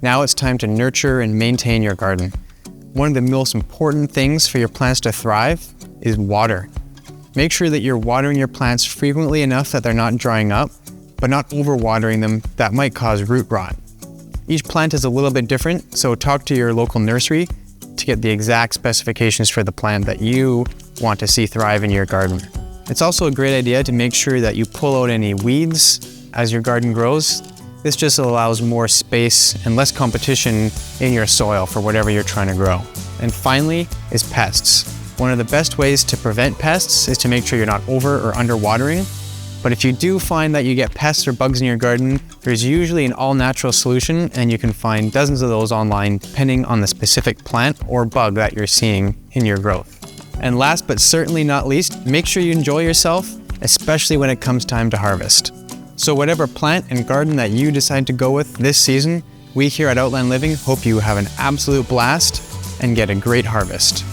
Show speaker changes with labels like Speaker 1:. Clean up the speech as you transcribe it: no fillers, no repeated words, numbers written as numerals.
Speaker 1: Now it's time to nurture and maintain your garden. One of the most important things for your plants to thrive is water. Make sure that you're watering your plants frequently enough that they're not drying up, but not overwatering them. That might cause root rot. Each plant is a little bit different, so talk to your local nursery to get the exact specifications for the plant that you want to see thrive in your garden. It's also a great idea to make sure that you pull out any weeds as your garden grows. This just allows more space and less competition in your soil for whatever you're trying to grow. And finally is pests. One of the best ways to prevent pests is to make sure you're not over or under watering. But if you do find that you get pests or bugs in your garden, there's usually an all-natural solution, and you can find dozens of those online depending on the specific plant or bug that you're seeing in your growth. And last but certainly not least, make sure you enjoy yourself, especially when it comes time to harvest. So whatever plant and garden that you decide to go with this season, we here at Outland Living hope you have an absolute blast and get a great harvest.